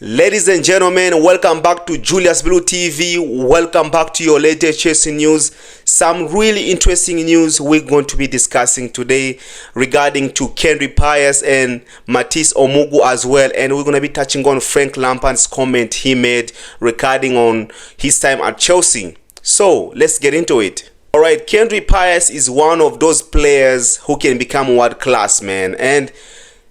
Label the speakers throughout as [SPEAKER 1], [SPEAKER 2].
[SPEAKER 1] Ladies and gentlemen, welcome back to Julius Blue TV. Welcome back to your latest Chelsea news. Some really interesting news we're going to be discussing today regarding to Kendry Paez and Mathis Amougou as well. And we're going to be touching on Frank Lampard's comment he made regarding on his time at Chelsea. So let's get into it. Alright, Kendry Paez is one of those players who can become world class, man. And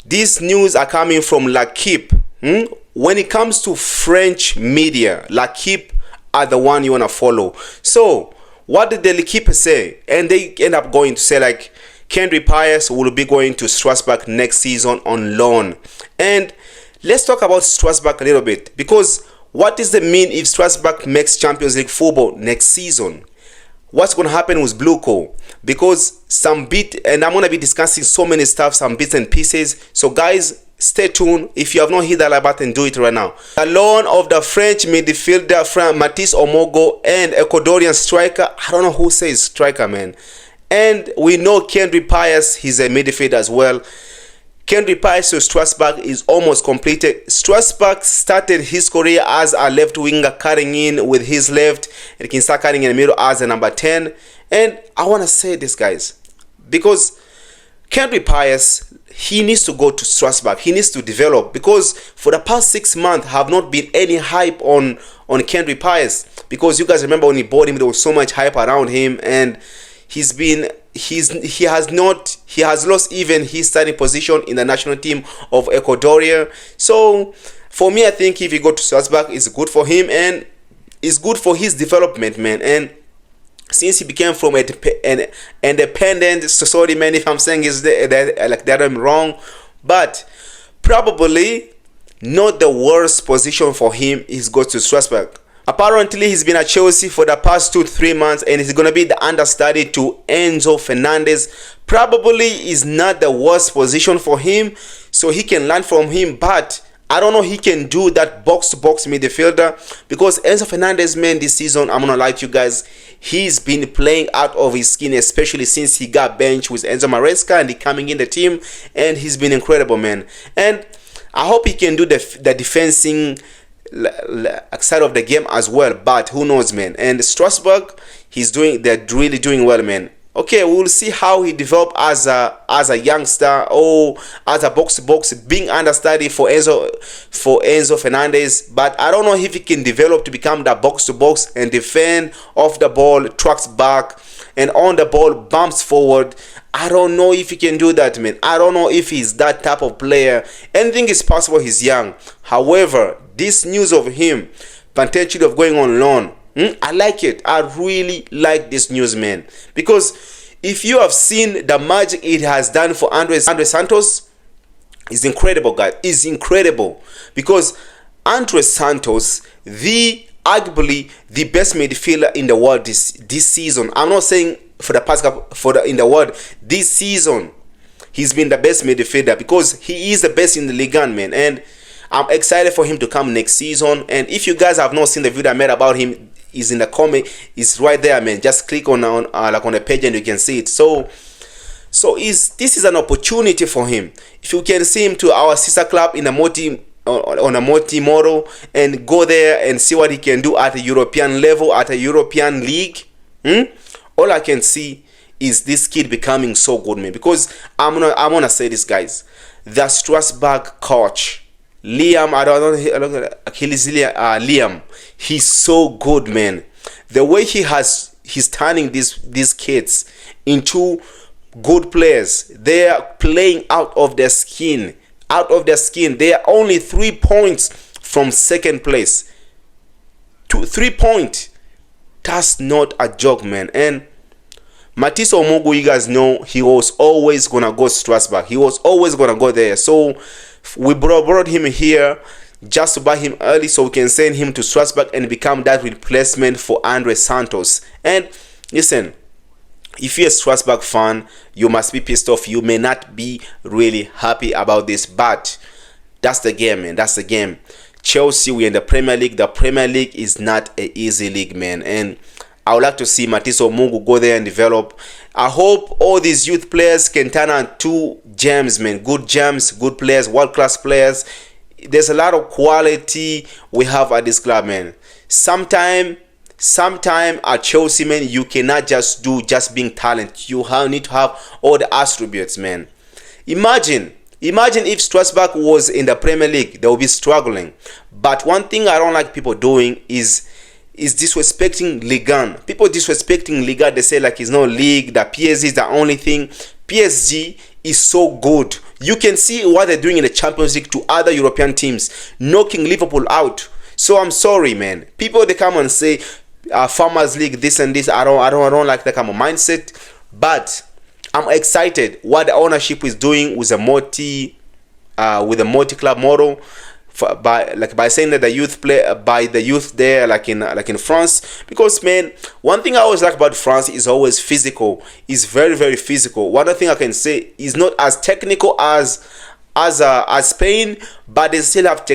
[SPEAKER 1] these news are coming from L'Equipe. When it comes to French media, L'Equipe are the one you want to follow. So what did the L'Equipe say? And they end up going to say like Kendry Paez will be going to Strasbourg next season on loan. And let's talk about Strasbourg a little bit, because what does it mean if Strasbourg makes Champions League football next season? What's going to happen with Bluco? Because some bit, and I'm going to be discussing so many stuff, some bits and pieces. So guys, stay tuned. If you have not hit that like button, do it right now. The loan of the French midfielder Mathis Amougou and Ecuadorian striker, I don't know who says striker, man. And we know Kendry Paez, he's a midfielder as well. Kendry Paez to Strasbourg is almost completed. Strasbourg started his career as a left winger, cutting in with his left, and he can start cutting in the middle as a number 10. And I want to say this, guys, because Kendry Paez, he needs to go to Strasbourg. He needs to develop, because for the past 6 months have not been any hype on Kendry Paez, because you guys remember when he bought him, there was so much hype around him, and he has lost even his starting position in the national team of Ecuador. So for me, I think if he go to Strasbourg, it's good for him and it's good for his development, man. And since he became from an independent, so sorry man if I'm saying that I'm wrong, but probably not the worst position for him is go to Strasbourg. Apparently he's been at Chelsea for the past 2-3 months, and he's gonna be the understudy to Enzo Fernandez. Probably is not the worst position for him, so he can learn from him, but I don't know he can do that box-to-box midfielder, because Enzo Fernandez, man, this season, I'm gonna lie to you guys, he's been playing out of his skin, especially since he got benched with Enzo Maresca and he coming in the team, and he's been incredible, man. And I hope he can do the defending side of the game as well, but who knows, man. And Strasbourg, they're really doing well, man. Okay, we'll see how he developed as a youngster or as a box-to-box, being understudy for Enzo Fernandez. But I don't know if he can develop to become that box-to-box and defend off the ball, tracks back, and on the ball bumps forward. I don't know if he can do that, man. I don't know if he's that type of player. Anything is possible. He's young. However, this news of him potentially of going on loan, I like it. I really like this news, man, because if you have seen the magic it has done for Andre Santos, it's incredible, guys. It's incredible, because Andre Santos, arguably the best midfielder in the world this season. I'm not saying for the past in the world, this season he's been the best midfielder, because he is the best in the Ligue 1, man. And I'm excited for him to come next season. And if you guys have not seen the video I made about him, is in the comment, it's right there, man. Just click on the page and you can see it. So this is an opportunity for him. If you can see him to our sister club in a multi model and go there and see what he can do at a European level, at a European league, all I can see is this kid becoming so good, man. Because I'm gonna say this, guys, the Strasbourg coach Liam, Liam, he's so good, man. The way he's turning these kids into good players. They are playing out of their skin. They are only 3 points from second place. 3 points. That's not a joke, man. And Mathis Amougou, you guys know, he was always gonna go to Strasbourg. He was always gonna go there. So we brought him here just to buy him early, so we can send him to Strasbourg and become that replacement for Andre Santos. And listen, if you're a Strasbourg fan, you must be pissed off. You may not be really happy about this, but that's the game, man. That's the game. Chelsea, we're in the Premier League. The Premier League is not an easy league, man. And I would like to see Mathis Amougou go there and develop. I hope all these youth players can turn into gems, man. Good gems, good players, world-class players. there's a lot of quality we have at this club, man. Sometime at Chelsea, man, you cannot just do just being talent. You need to have all the attributes, man. Imagine if Strasbourg was in the Premier League, they would be struggling. But one thing I don't like people doing is disrespecting Ligue 1. People disrespecting Ligue 1, they say like it's no league, that PSG is the only thing. PSG is so good. You can see what they're doing in the Champions League to other European teams, knocking Liverpool out. So I'm sorry, man. People, they come and say Farmers League, this and this. I don't like that kind of mindset. But I'm excited what the ownership is doing with a multi-club model. By saying that the youth play by the youth there, like in France, because, man, one thing I always like about France is always physical. It's very, very physical. One other thing I can say is not as technical as Spain, but they still have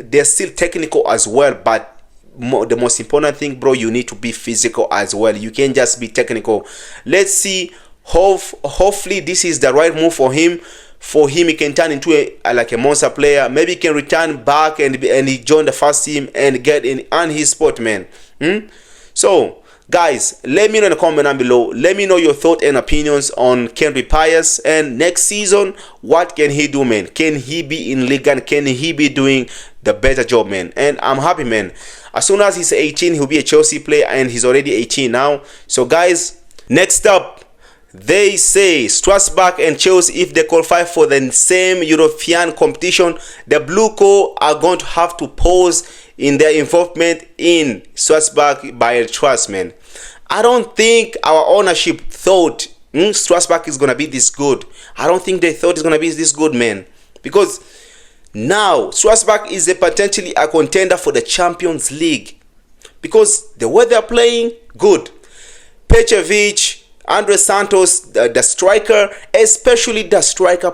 [SPEAKER 1] they're still technical as well. But the most important thing, bro, you need to be physical as well. You can't just be technical. Let's see. Hopefully this is the right move for him. He can turn into a monster player. Maybe he can return back and he join the first team and get in on his spot, man. So, guys, let me know in the comment down below. Let me know your thoughts and opinions on Kendry Paez. And next season, what can he do, man? Can he be in Ligue 1? Can he be doing the better job, man? And I'm happy, man. As soon as he's 18, he'll be a Chelsea player, and he's already 18 now. So, guys, next up, they say Strasbourg and Chelsea, if they qualify for the same European competition, the Blue Co are going to have to pause in their involvement in Strasbourg by trust, man. I don't think our ownership thought Strasbourg is going to be this good. I don't think they thought it's going to be this good, man. Because now Strasbourg is potentially a contender for the Champions League. Because the way they're playing, good. Petrovic, Andre Santos, the striker, especially the striker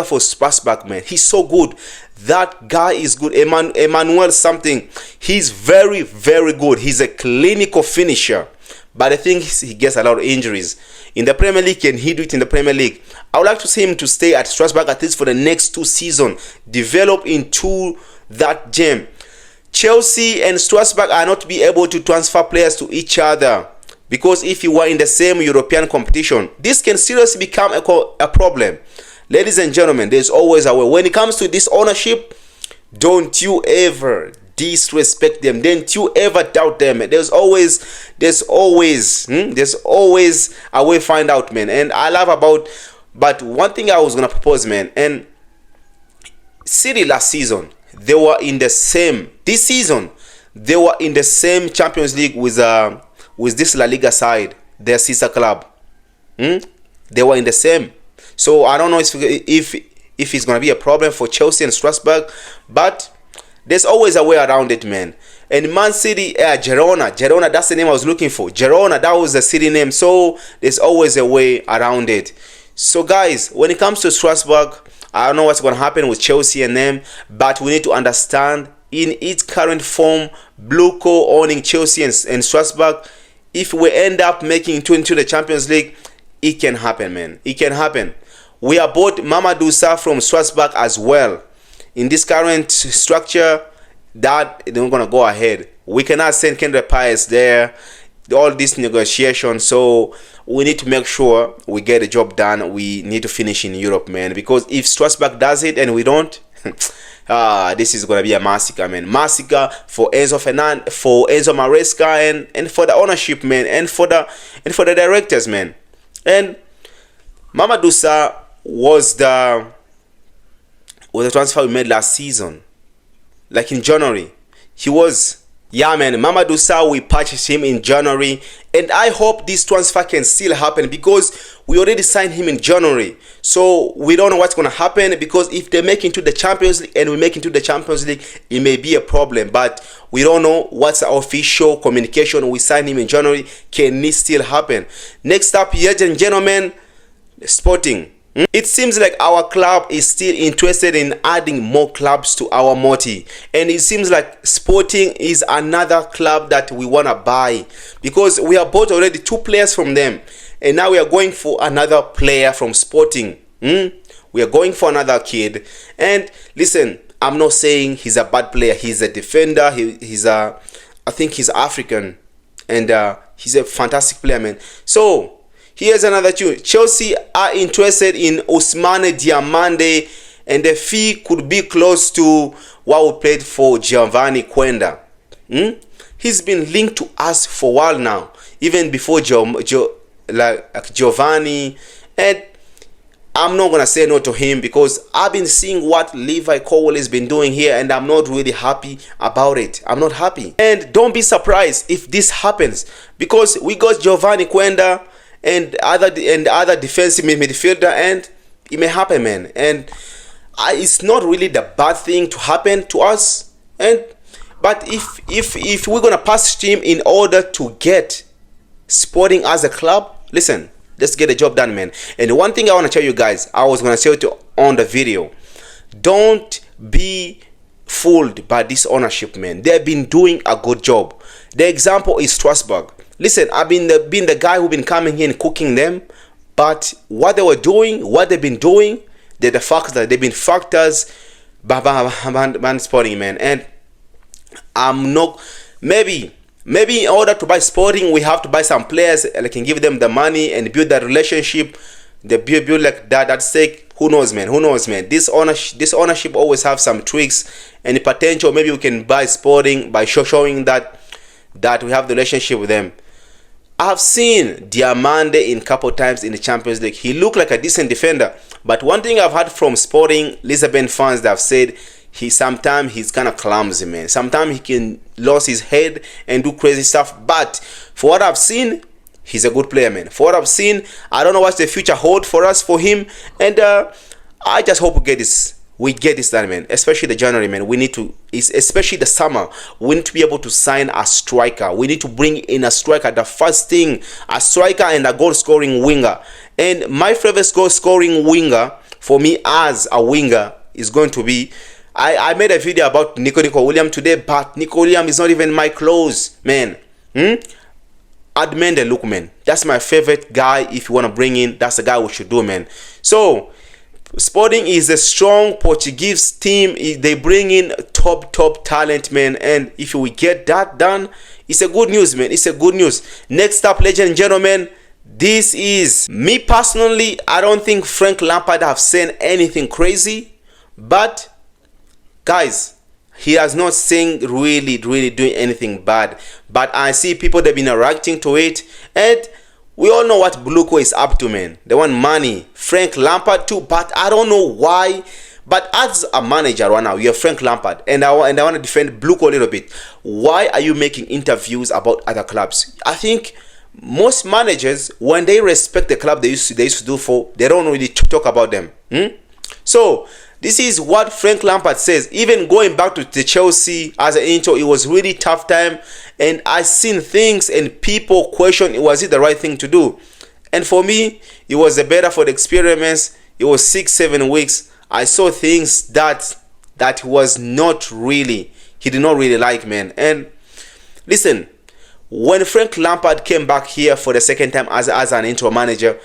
[SPEAKER 1] for Strasbourg, man. He's so good. That guy is good. Emmanuel something. He's very, very good. He's a clinical finisher. But I think he gets a lot of injuries. In the Premier League, can he do it in the Premier League? I would like to see him to stay at Strasbourg at least for the next 2 seasons. Develop into that gem. Chelsea and Strasbourg are not to be able to transfer players to each other. Because if you were in the same European competition, this can seriously become a problem. Ladies and gentlemen, there's always a way. When it comes to this ownership, don't you ever disrespect them. Don't you ever doubt them. There's always a way to find out, man. And I love but one thing I was going to propose, man, and City last season, they were in the same, this season, they were in the same Champions League with this La Liga side, their sister club. They were in the same. So I don't know if it's going to be a problem for Chelsea and Strasbourg, but there's always a way around it, man. And Man City, Girona, that's the name I was looking for. Girona, that was the city name. So there's always a way around it. So guys, when it comes to Strasbourg, I don't know what's going to happen with Chelsea and them, but we need to understand in its current form, Blue Co owning Chelsea and Strasbourg, if we end up making it into the Champions League, it can happen, man. It can happen. We are bought Mamadou Sarr from Strasbourg as well. In this current structure, that they're not going to go ahead. We cannot send Kendry Paez there. All this negotiation. So we need to make sure we get the job done. We need to finish in Europe, man. Because if Strasbourg does it and we don't, this is gonna be a massacre, man. Massacre for Enzo Fernandez, for Enzo Maresca, and for the ownership, man, and for the directors, man. And Mamadou Sarr was the transfer we made last season, like in January. He was, yeah, man. Mamadou Sarr, we purchased him in January, and I hope this transfer can still happen because we already signed him in January. So we don't know what's going to happen, because if they make into the Champions League and we make into the Champions League, it may be a problem. But we don't know what's the official communication. We signed him in January. Can it still happen? Next up, ladies and gentlemen, Sporting. It seems like our club is still interested in adding more clubs to our multi, and it seems like Sporting is another club that we want to buy, because we have bought already 2 players from them, and now we are going for another player from Sporting. We are going for another kid. And listen, I'm not saying he's a bad player. He's a defender. I think he's African, and he's a fantastic player, man. So here's another tune. Chelsea are interested in Ousmane Diomande, and the fee could be close to what we paid for Giovanni Quenda. He's been linked to us for a while now, even before Giovanni, and I'm not gonna say no to him because I've been seeing what Levi Colwill has been doing here, and I'm not really happy about it. I'm not happy, and don't be surprised if this happens, because we got Giovanni Quenda and other defensive midfielder, and it may happen, man. And it's not really the bad thing to happen to us, but if we're gonna pass steam in order to get Sporting as a club, listen, let's get the job done, man. And one thing I want to tell you guys, I was gonna say it on the video, don't be fooled by this ownership, man. They've been doing a good job. The example is Strasbourg. Listen, I've been the guy who been coming here and cooking them, but what they were doing, what they've been doing, they're the factors. They've been factors behind Sporting, man. And I'm not, maybe in order to buy Sporting, we have to buy some players that can give them the money and build that relationship. They build like that. That's sake. Who knows, man? Who knows, man? This ownership always have some tricks and potential. Maybe we can buy Sporting by showing that we have the relationship with them. I've seen Diomande in couple times in the Champions League. He looked like a decent defender. But one thing I've heard from Sporting Lisbon fans that have said, sometimes he's kind of clumsy, man. Sometimes he can lose his head and do crazy stuff. But for what I've seen, he's a good player, man. For what I've seen, I don't know what the future holds for us, for him. And I just hope we get this done, man. Especially the January, man. We need to, especially the summer, we need to be able to sign a striker. We need to bring in a striker. The first thing, a striker and a goal-scoring winger. And my favorite goal-scoring winger, for me as a winger, is going to be, I made a video about Nico Williams today, but Nico Williams is not even my close, man. Admende, look, man. That's my favorite guy. If you want to bring in, that's the guy we should do, man. So Sporting is a strong Portuguese team. They bring in top talent, man. And if we get that done, it's a good news, man. It's a good news. Next up, ladies and gentlemen, this is me personally. I don't think Frank Lampard have said anything crazy, but guys, he has not saying really doing anything bad. But I see people that have been reacting to it, and we all know what Bluco is up to, man. They want money. Frank Lampard too, but I don't know why. But as a manager right now, you're Frank Lampard, and I want to defend Bluco a little bit. Why are you making interviews about other clubs? I think most managers, when they respect the club they used to do for, they don't really talk about them. So this is what Frank Lampard says. Even going back to the Chelsea as an intro, it was really tough time, and I seen things and people question, was it the right thing to do? And for me, it was better for the experiments. It was 6-7 weeks. I saw things that was not really, he did not really like, man. And listen, when Frank Lampard came back here for the second time as an intro manager,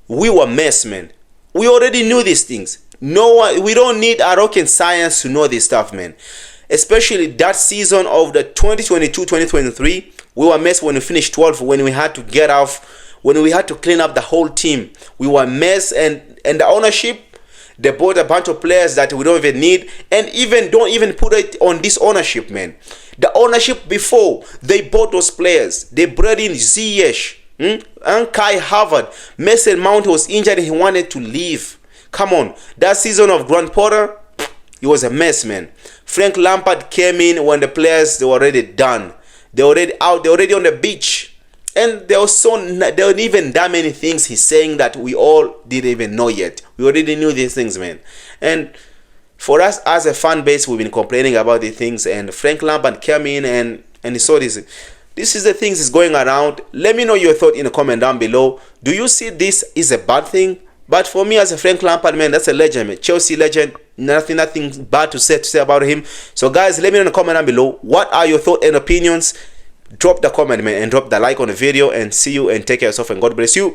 [SPEAKER 1] we were mess, man. We already knew these things. We don't need a rocket science to know this stuff, man. Especially that season of the 2022-2023, we were mess when we finished 12th, when we had to get off, when we had to clean up the whole team. We were mess, and the ownership, they bought a bunch of players that we don't even need, and don't even put it on this ownership, man. The ownership before, they bought those players. They brought in Ziyech, and Kai Havertz. Mason Mount was injured and he wanted to leave. Come on, that season of Grant Potter, it was a mess, man. Frank Lampard came in when the players, they were already done. They were already out. They were already on the beach. And there weren't even that many things he's saying that we all didn't even know yet. We already knew these things, man. And for us as a fan base, we've been complaining about these things. And Frank Lampard came in and he saw this. This is the things is going around. Let me know your thought in the comment down below. Do you see this is a bad thing? But for me as a Frank Lampard, man, that's a legend, man. Chelsea legend. Nothing bad to say about him. So guys, let me know in the comment down below. What are your thoughts and opinions? Drop the comment, man, and drop the like on the video, and see you and take care of yourself, and God bless you.